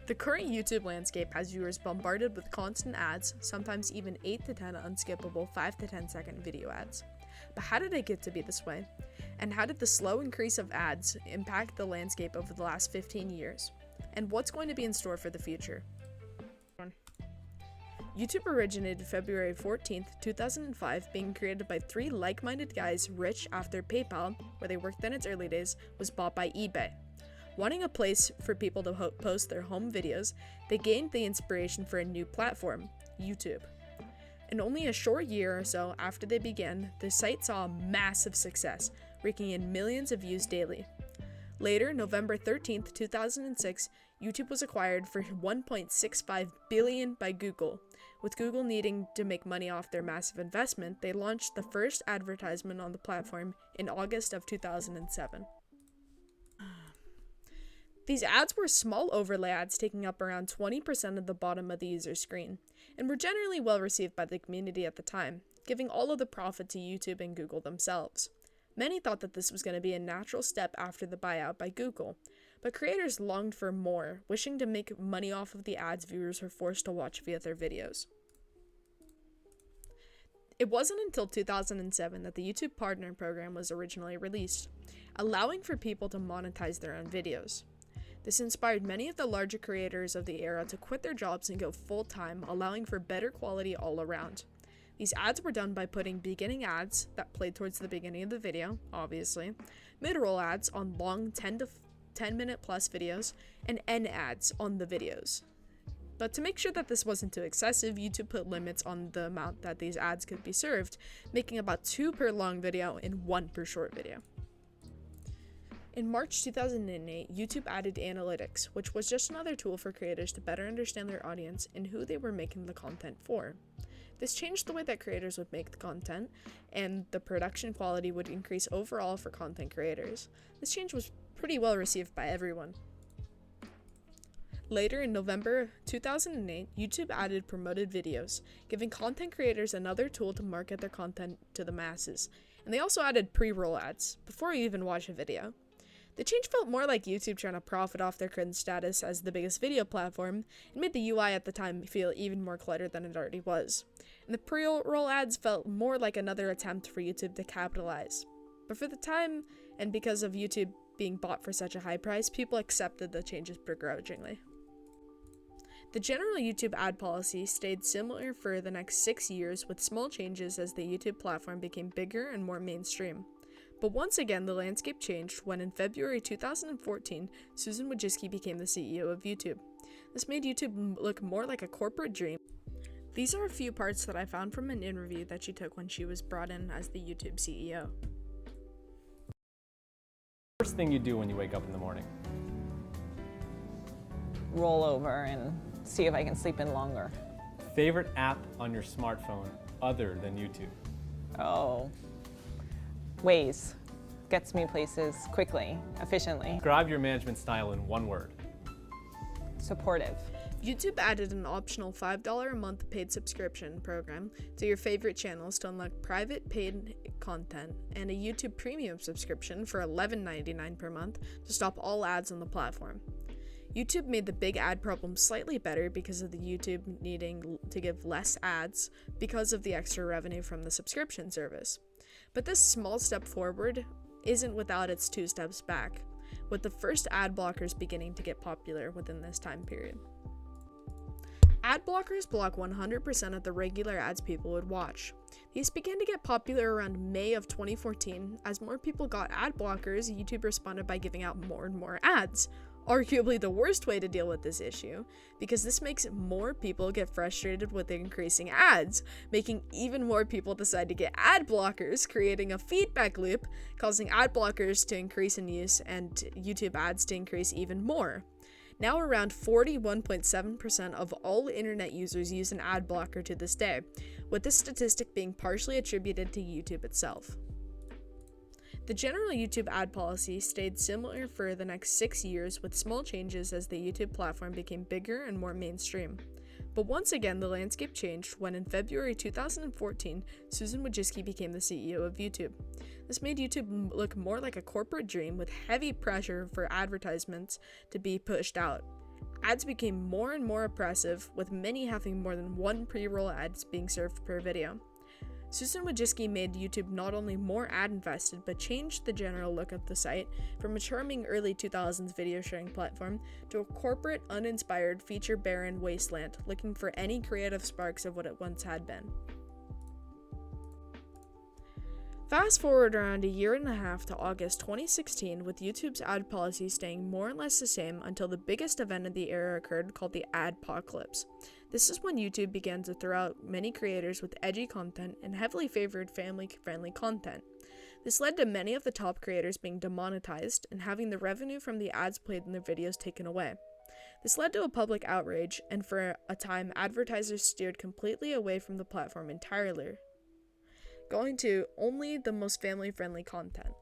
The current YouTube landscape has viewers bombarded with constant ads, sometimes even 8 to 10 unskippable 5 to 10 second video ads. But how did it get to be this way? And how did the slow increase of ads impact the landscape over the last 15 years? And what's going to be in store for the future? YouTube originated February 14th, 2005, being created by 3 like-minded guys rich after PayPal, where they worked in its early days, was bought by eBay. Wanting a place for people to post their home videos, they gained the inspiration for a new platform, YouTube. In only a short year or so after they began, the site saw a massive success, raking in millions of views daily. Later, November 13th, 2006, YouTube was acquired for $1.65 billion by Google. With Google needing to make money off their massive investment, they launched the first advertisement on the platform in August of 2007. These ads were small overlay ads taking up around 20% of the bottom of the user's screen, and were generally well received by the community at the time, giving all of the profit to YouTube and Google themselves. Many thought that this was going to be a natural step after the buyout by Google, but creators longed for more, wishing to make money off of the ads viewers were forced to watch via their videos. It wasn't until 2007 that the YouTube Partner Program was originally released, allowing for people to monetize their own videos. This inspired many of the larger creators of the era to quit their jobs and go full-time, allowing for better quality all around. These ads were done by putting beginning ads that played towards the beginning of the video, obviously, mid-roll ads on long 10 minute plus videos, and end ads on the videos. But to make sure that this wasn't too excessive, YouTube put limits on the amount that these ads could be served, making about 2 per long video and 1 per short video. In March 2008, YouTube added analytics, which was just another tool for creators to better understand their audience and who they were making the content for. This changed the way that creators would make the content, and the production quality would increase overall for content creators. This change was pretty well received by everyone. Later in November 2008, YouTube added promoted videos, giving content creators another tool to market their content to the masses, and they also added pre-roll ads, before you even watch a video. The change felt more like YouTube trying to profit off their current status as the biggest video platform, and made the UI at the time feel even more cluttered than it already was. And the pre-roll ads felt more like another attempt for YouTube to capitalize. But for the time, and because of YouTube being bought for such a high price, people accepted the changes begrudgingly. The general YouTube ad policy stayed similar for the next 6 years, with small changes as the YouTube platform became bigger and more mainstream. But once again, the landscape changed when in February 2014, Susan Wojcicki became the CEO of YouTube. This made YouTube look more like a corporate dream. These are a few parts that I found from an interview that she took when she was brought in as the YouTube CEO. First thing you do when you wake up in the morning? Roll over and see if I can sleep in longer. Favorite app on your smartphone other than YouTube? Oh, Waze. Gets me places quickly, efficiently. Describe your management style in 1 word. Supportive. YouTube added an optional $5 a month paid subscription program to your favorite channels to unlock private paid content, and a YouTube Premium subscription for $11.99 per month to stop all ads on the platform. YouTube made the big ad problem slightly better because of the YouTube needing to give less ads because of the extra revenue from the subscription service. But this small step forward isn't without its 2 steps back, with the first ad blockers beginning to get popular within this time period. Ad blockers block 100% of the regular ads people would watch. These began to get popular around May of 2014. As more people got ad blockers, YouTube responded by giving out more and more ads. Arguably the worst way to deal with this issue, because this makes more people get frustrated with the increasing ads, making even more people decide to get ad blockers, creating a feedback loop, causing ad blockers to increase in use and YouTube ads to increase even more. Now around 41.7% of all internet users use an ad blocker to this day, with this statistic being partially attributed to YouTube itself. The general YouTube ad policy stayed similar for the next 6 years, with small changes as the YouTube platform became bigger and more mainstream. But once again, the landscape changed when in February 2014, Susan Wojcicki became the CEO of YouTube. This made YouTube look more like a corporate dream, with heavy pressure for advertisements to be pushed out. Ads became more and more oppressive, with many having more than one pre-roll ads being served per video. Susan Wojcicki made YouTube not only more ad invested, but changed the general look of the site from a charming early 2000s video sharing platform to a corporate, uninspired, feature-barren wasteland looking for any creative sparks of what it once had been. Fast forward around a year and a half to August 2016, with YouTube's ad policy staying more or less the same until the biggest event of the era occurred, called the adpocalypse. This is when YouTube began to throw out many creators with edgy content and heavily favored family-friendly content. This led to many of the top creators being demonetized and having the revenue from the ads played in their videos taken away. This led to a public outrage, and for a time, advertisers steered completely away from the platform entirely, going to only the most family-friendly content.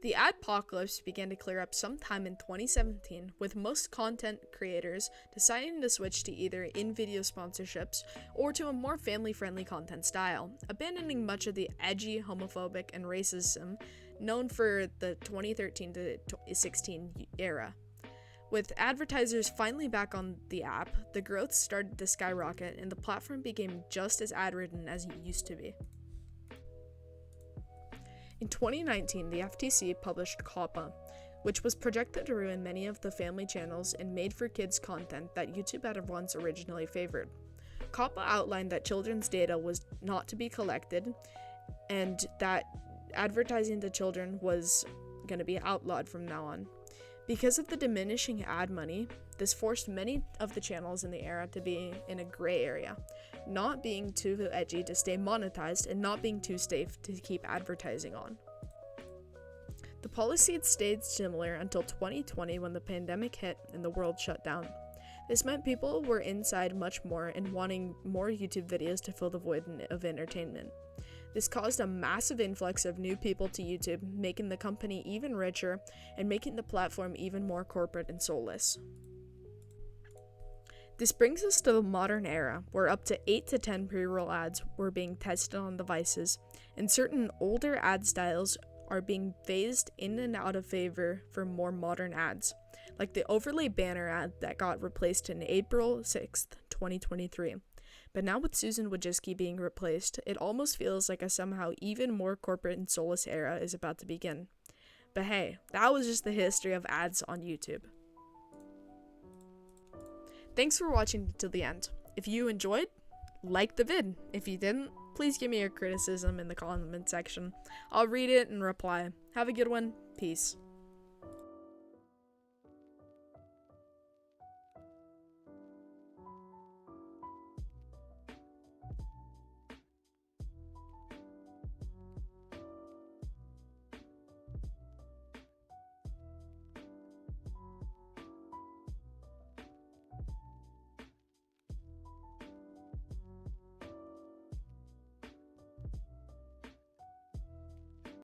The adpocalypse began to clear up sometime in 2017, with most content creators deciding to switch to either in-video sponsorships or to a more family-friendly content style, abandoning much of the edgy, homophobic, and racism known for the 2013 to 16 era. With advertisers finally back on the app, the growth started to skyrocket and the platform became just as ad-ridden as it used to be. In 2019, the FTC published COPPA, which was projected to ruin many of the family channels and made-for-kids content that YouTube had once originally favored. COPPA outlined that children's data was not to be collected and that advertising to children was going to be outlawed from now on. Because of the diminishing ad money, this forced many of the channels in the era to be in a gray area, not being too edgy to stay monetized and not being too safe to keep advertising on. The policy had stayed similar until 2020 when the pandemic hit and the world shut down. This meant people were inside much more and wanting more YouTube videos to fill the void of entertainment. This caused a massive influx of new people to YouTube, making the company even richer and making the platform even more corporate and soulless. This brings us to the modern era, where up to 8 to 10 pre-roll ads were being tested on devices, and certain older ad styles are being phased in and out of favor for more modern ads, like the overlay banner ad that got replaced in April 6th, 2023. But now with Susan Wojcicki being replaced, it almost feels like a somehow even more corporate and soulless era is about to begin. But hey, that was just the history of ads on YouTube. Thanks for watching till the end. If you enjoyed, like the vid. If you didn't, please give me your criticism in the comment section. I'll read it and reply. Have a good one. Peace.